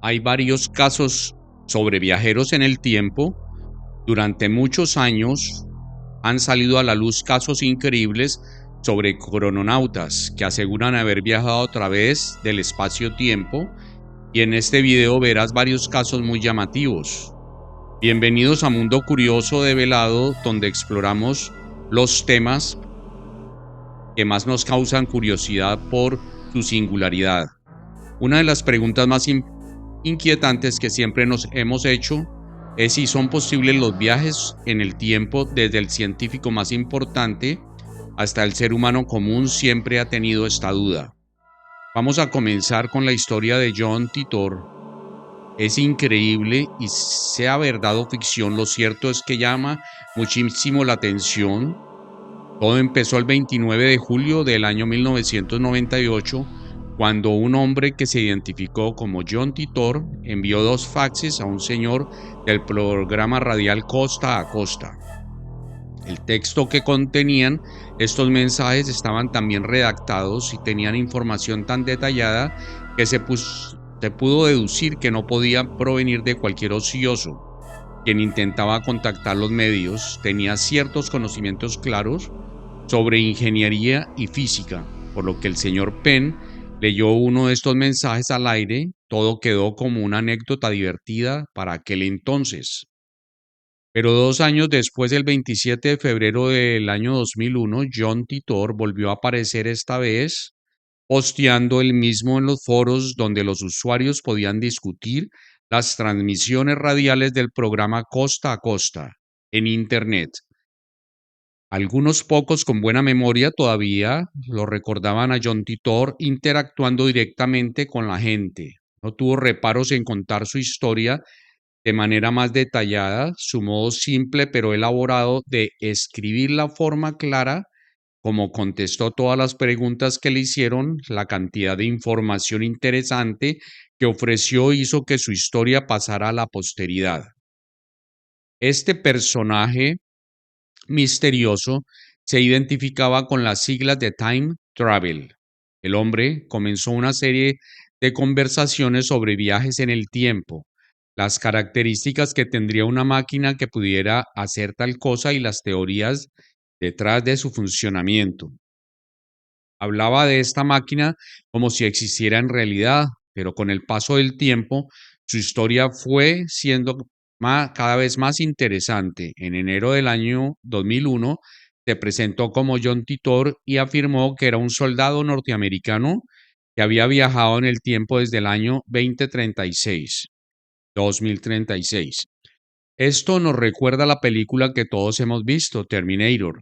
Hay varios casos sobre viajeros en el tiempo. Durante muchos años han salido a la luz casos increíbles sobre crononautas que aseguran haber viajado a través del espacio-tiempo, y en este video verás varios casos muy llamativos. Bienvenidos a Mundo Curioso de Velado, donde exploramos los temas que más nos causan curiosidad por su singularidad. Una de las preguntas más inquietantes que siempre nos hemos hecho es si son posibles los viajes en el tiempo. Desde el científico más importante hasta el ser humano común siempre ha tenido esta duda. Vamos a comenzar con la historia de John Titor. Es increíble, y sea verdad o ficción, lo cierto es que llama muchísimo la atención. Todo empezó el 29 de julio del año 1998, cuando un hombre que se identificó como John Titor envió 2 faxes a un señor del programa radial Costa a Costa. El texto que contenían estos mensajes estaban tan bien redactados y tenían información tan detallada que se pudo deducir que no podía provenir de cualquier ocioso. Quien intentaba contactar los medios tenía ciertos conocimientos claros sobre ingeniería y física, por lo que el señor Penn leyó uno de estos mensajes al aire. Todo quedó como una anécdota divertida para aquel entonces. Pero 2 años después, el 27 de febrero del año 2001, John Titor volvió a aparecer, esta vez posteando el mismo en los foros donde los usuarios podían discutir las transmisiones radiales del programa Costa a Costa en Internet. Algunos pocos con buena memoria todavía lo recordaban a John Titor interactuando directamente con la gente. No tuvo reparos en contar su historia de manera más detallada, su modo simple pero elaborado de escribir, la forma clara como contestó todas las preguntas que le hicieron, la cantidad de información interesante que ofreció hizo que su historia pasara a la posteridad. Este personaje misterioso se identificaba con las siglas de Time Travel. El hombre comenzó una serie de conversaciones sobre viajes en el tiempo, las características que tendría una máquina que pudiera hacer tal cosa y las teorías detrás de su funcionamiento. Hablaba de esta máquina como si existiera en realidad, pero con el paso del tiempo, su historia fue siendo cada vez más interesante. En enero del año 2001, se presentó como John Titor y afirmó que era un soldado norteamericano que había viajado en el tiempo desde el año 2036. Esto nos recuerda la película que todos hemos visto, Terminator.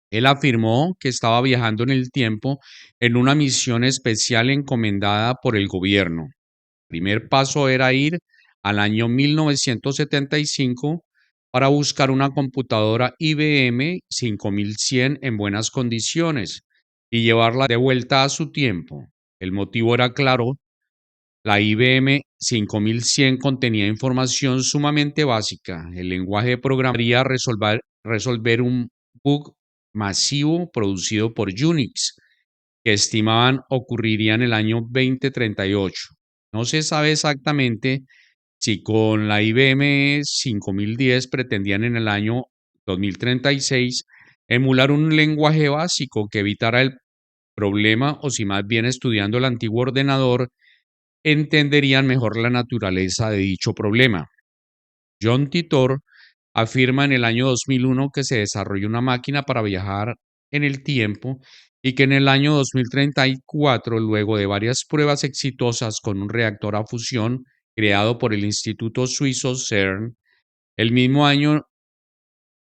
Él afirmó que estaba viajando en el tiempo en una misión especial encomendada por el gobierno. El primer paso era ir al año 1975 para buscar una computadora IBM 5100 en buenas condiciones y llevarla de vuelta a su tiempo. El motivo era claro: la IBM 5100 contenía información sumamente básica. El lenguaje de programación podría resolver un bug masivo producido por Unix, que estimaban ocurriría en el año 2038. No se sabe exactamente si con la IBM 5010 pretendían en el año 2036 emular un lenguaje básico que evitara el problema, o si más bien estudiando el antiguo ordenador entenderían mejor la naturaleza de dicho problema. John Titor afirma en el año 2001 que se desarrolló una máquina para viajar en el tiempo y que en el año 2034, luego de varias pruebas exitosas con un reactor a fusión creado por el Instituto Suizo CERN, el mismo año,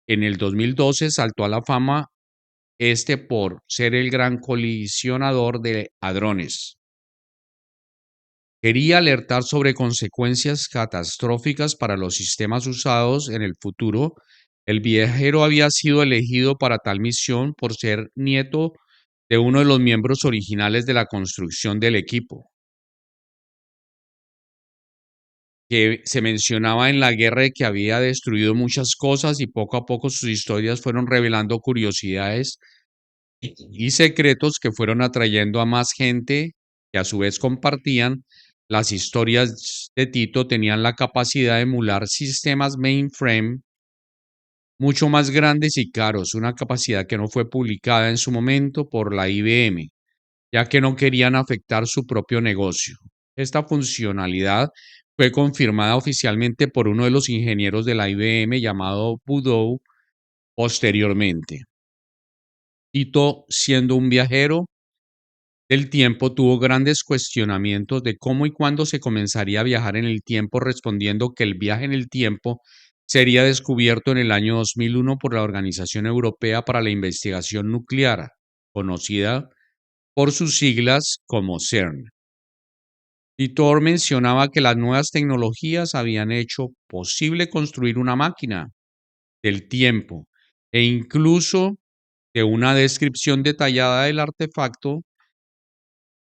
en el 2012, saltó a la fama por ser el gran colisionador de hadrones. Quería alertar sobre consecuencias catastróficas para los sistemas usados en el futuro. El viajero había sido elegido para tal misión por ser nieto de uno de los miembros originales de la construcción del equipo, que se mencionaba en la guerra de que había destruido muchas cosas, y poco a poco sus historias fueron revelando curiosidades y secretos que fueron atrayendo a más gente que a su vez compartían Las historias de Tito tenían la capacidad de emular sistemas mainframe mucho más grandes y caros, una capacidad que no fue publicada en su momento por la IBM, ya que no querían afectar su propio negocio. Esta funcionalidad fue confirmada oficialmente por uno de los ingenieros de la IBM llamado Boudou posteriormente. Tito, siendo un viajero del tiempo, tuvo grandes cuestionamientos de cómo y cuándo se comenzaría a viajar en el tiempo, respondiendo que el viaje en el tiempo sería descubierto en el año 2001 por la Organización Europea para la Investigación Nuclear, conocida por sus siglas como CERN. Titor mencionaba que las nuevas tecnologías habían hecho posible construir una máquina del tiempo e incluso de una descripción detallada del artefacto,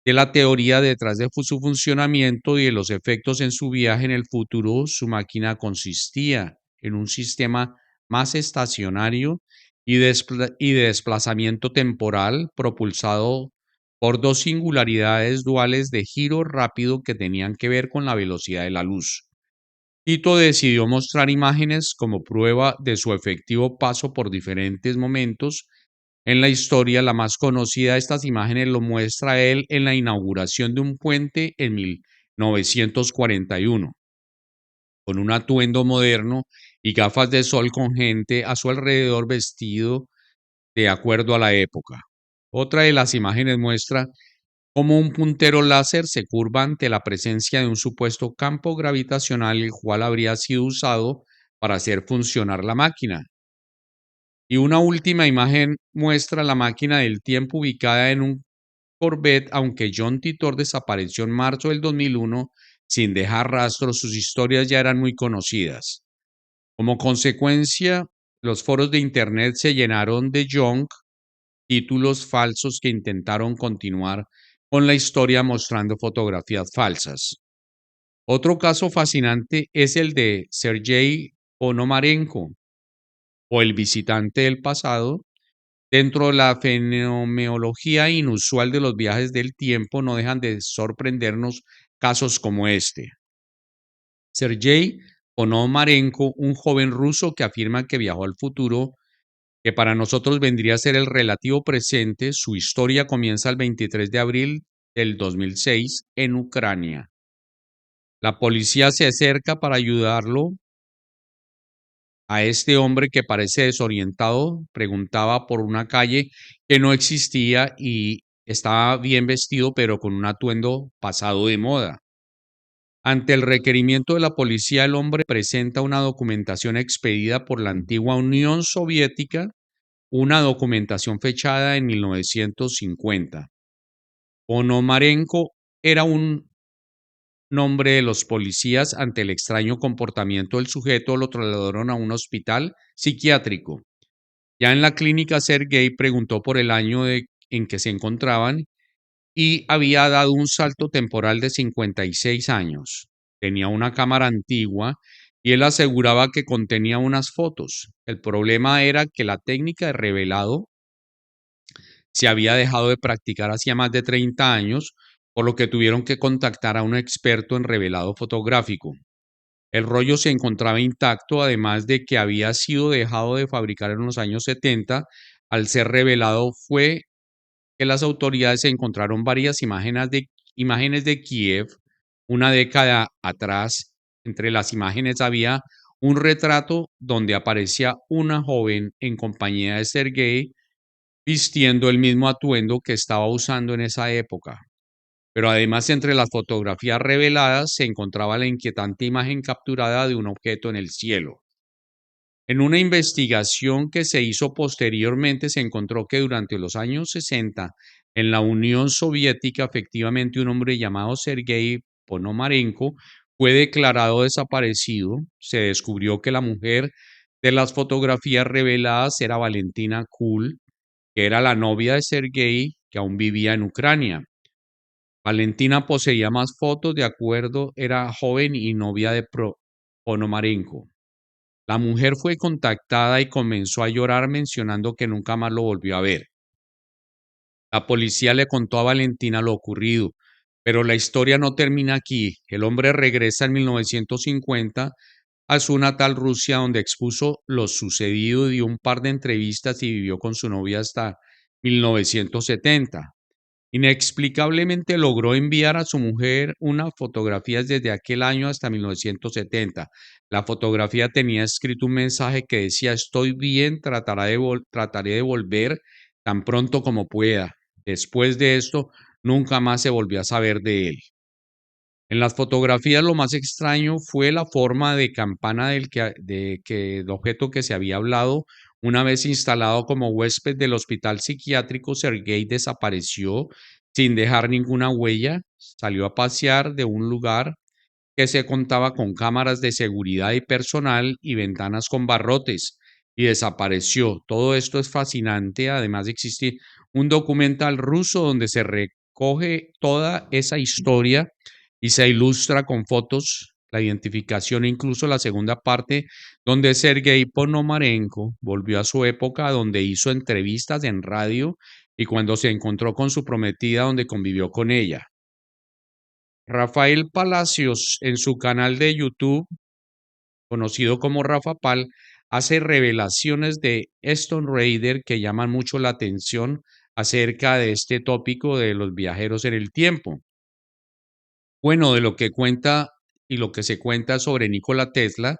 de la teoría detrás de su funcionamiento y de los efectos en su viaje en el futuro. Su máquina consistía en un sistema más estacionario y de desplazamiento temporal propulsado por dos singularidades duales de giro rápido que tenían que ver con la velocidad de la luz. Tito decidió mostrar imágenes como prueba de su efectivo paso por diferentes momentos en la historia. La más conocida de estas imágenes lo muestra él en la inauguración de un puente en 1941, con un atuendo moderno y gafas de sol, con gente a su alrededor vestido de acuerdo a la época. Otra de las imágenes muestra cómo un puntero láser se curva ante la presencia de un supuesto campo gravitacional, el cual habría sido usado para hacer funcionar la máquina. Y una última imagen muestra la máquina del tiempo ubicada en un Corvette. Aunque John Titor desapareció en marzo del 2001 sin dejar rastro, sus historias ya eran muy conocidas. Como consecuencia, los foros de Internet se llenaron de junk, títulos falsos que intentaron continuar con la historia mostrando fotografías falsas. Otro caso fascinante es el de Sergei Ponomarenko, o el visitante del pasado. Dentro de la fenomenología inusual de los viajes del tiempo, no dejan de sorprendernos casos como este. Sergei Ponomarenko, un joven ruso que afirma que viajó al futuro, que para nosotros vendría a ser el relativo presente. Su historia comienza el 23 de abril del 2006 en Ucrania. La policía se acerca para ayudarlo a este hombre, que parece desorientado. Preguntaba por una calle que no existía y estaba bien vestido, pero con un atuendo pasado de moda. Ante el requerimiento de la policía, el hombre presenta una documentación expedida por la antigua Unión Soviética, una documentación fechada en 1950. Ponomarenko era un nombre de los policías. Ante el extraño comportamiento del sujeto, lo trasladaron a un hospital psiquiátrico. Ya en la clínica, Sergei preguntó por el año en que se encontraban y había dado un salto temporal de 56 años. Tenía una cámara antigua y él aseguraba que contenía unas fotos. El problema era que la técnica de revelado se había dejado de practicar hacía más de 30 años, por lo que tuvieron que contactar a un experto en revelado fotográfico. El rollo se encontraba intacto, además de que había sido dejado de fabricar en los años 70. Al ser revelado fue que las autoridades encontraron varias imágenes de Kiev una década atrás. Entre las imágenes había un retrato donde aparecía una joven en compañía de Sergei, vistiendo el mismo atuendo que estaba usando en esa época. Pero además, entre las fotografías reveladas se encontraba la inquietante imagen capturada de un objeto en el cielo. En una investigación que se hizo posteriormente, se encontró que durante los años 60, en la Unión Soviética, efectivamente un hombre llamado Sergei Ponomarenko fue declarado desaparecido. Se descubrió que la mujer de las fotografías reveladas era Valentina Kul, que era la novia de Sergei, que aún vivía en Ucrania. Valentina poseía más fotos, de acuerdo, era joven y novia de Ponomarenko. La mujer fue contactada y comenzó a llorar, mencionando que nunca más lo volvió a ver. La policía le contó a Valentina lo ocurrido, Pero la historia no termina aquí. El hombre regresa en 1950 a su natal Rusia, donde expuso lo sucedido, dio un par de entrevistas y vivió con su novia hasta 1970. Inexplicablemente logró enviar a su mujer unas fotografías desde aquel año hasta 1970. La fotografía tenía escrito un mensaje que decía: estoy bien, trataré de volver tan pronto como pueda. Después de esto, nunca más se volvió a saber de él. En las fotografías lo más extraño fue la forma de campana del objeto que se había hablado. Una vez instalado como huésped del hospital psiquiátrico, Sergei desapareció sin dejar ninguna huella. Salió a pasear de un lugar que se contaba con cámaras de seguridad y personal y ventanas con barrotes, y desapareció. Todo esto es fascinante. Además, existe un documental ruso donde se recoge toda esa historia y se ilustra con fotos, la identificación e incluso la segunda parte, donde Sergei Ponomarenko volvió a su época, donde hizo entrevistas en radio y cuando se encontró con su prometida, donde convivió con ella. Rafael Palacios, en su canal de YouTube, conocido como Rafa Pal, hace revelaciones de Stone Raider que llaman mucho la atención acerca de este tópico de los viajeros en el tiempo. Bueno, de lo que cuenta y lo que se cuenta sobre Nikola Tesla,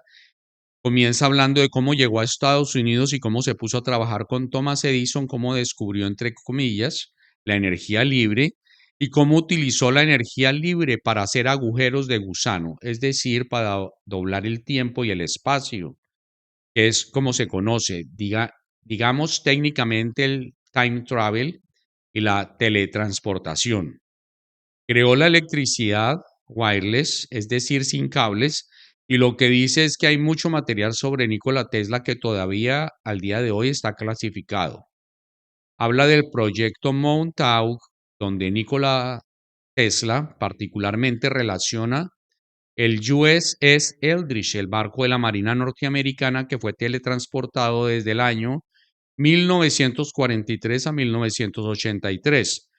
comienza hablando de cómo llegó a Estados Unidos y cómo se puso a trabajar con Thomas Edison, cómo descubrió, entre comillas, la energía libre y cómo utilizó la energía libre para hacer agujeros de gusano, es decir, para doblar el tiempo y el espacio, que es como se conoce, digamos técnicamente el time travel y la teletransportación. Creó la electricidad wireless, es decir, sin cables, y lo que dice es que hay mucho material sobre Nikola Tesla que todavía al día de hoy está clasificado. Habla del proyecto Montauk, donde Nikola Tesla particularmente relaciona el USS Eldridge, el barco de la Marina norteamericana que fue teletransportado desde el año 1943 a 1983.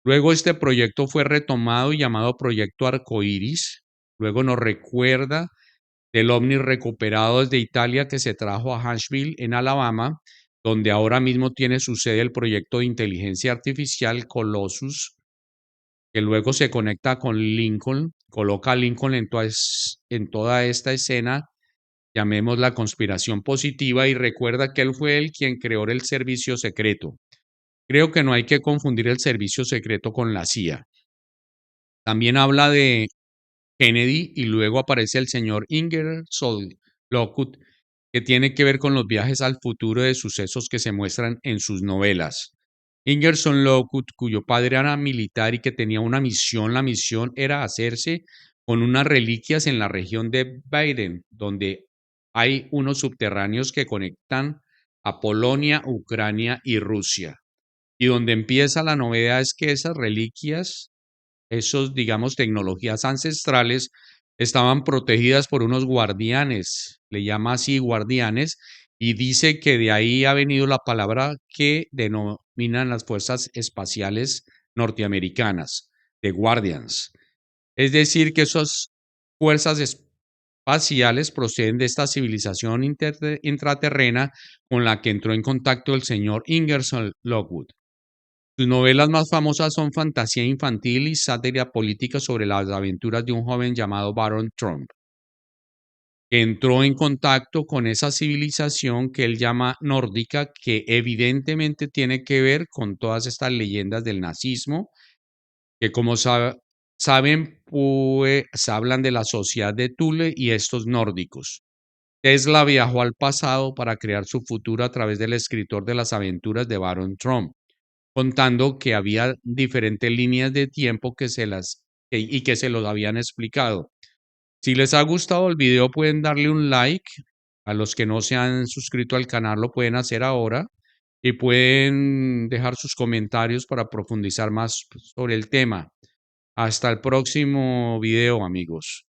Luego este proyecto fue retomado y llamado Proyecto Arcoíris. Luego nos recuerda del ovni recuperado desde Italia que se trajo a Huntsville, en Alabama, donde ahora mismo tiene su sede el proyecto de inteligencia artificial Colossus, que luego se conecta con Lincoln, coloca a Lincoln en toda esta escena, llamemos la conspiración positiva, y recuerda que él fue el quien creó el servicio secreto. Creo que no hay que confundir el servicio secreto con la CIA. También habla de Kennedy y luego aparece el señor Ingersoll Lockwood, que tiene que ver con los viajes al futuro de sucesos que se muestran en sus novelas. Ingersoll Lockwood, cuyo padre era militar y que tenía una misión, la misión era hacerse con unas reliquias en la región de Baden, donde hay unos subterráneos que conectan a Polonia, Ucrania y Rusia. Y donde empieza la novedad es que esas reliquias, esos, digamos, tecnologías ancestrales, estaban protegidas por unos guardianes, le llama así guardianes, y dice que de ahí ha venido la palabra que denominan las fuerzas espaciales norteamericanas, de Guardians. Es decir, que esas fuerzas espaciales proceden de esta civilización intraterrena con la que entró en contacto el señor Ingersoll Lockwood. Sus novelas más famosas son fantasía infantil y sátira política sobre las aventuras de un joven llamado Baron Trump, que entró en contacto con esa civilización que él llama nórdica, que evidentemente tiene que ver con todas estas leyendas del nazismo, que como saben, pues hablan de la sociedad de Thule y estos nórdicos. Tesla viajó al pasado para crear su futuro a través del escritor de las aventuras de Baron Trump, contando que había diferentes líneas de tiempo y que se los habían explicado. Si les ha gustado el video, pueden darle un like. A los que no se han suscrito al canal lo pueden hacer ahora y pueden dejar sus comentarios para profundizar más sobre el tema. Hasta el próximo video, amigos.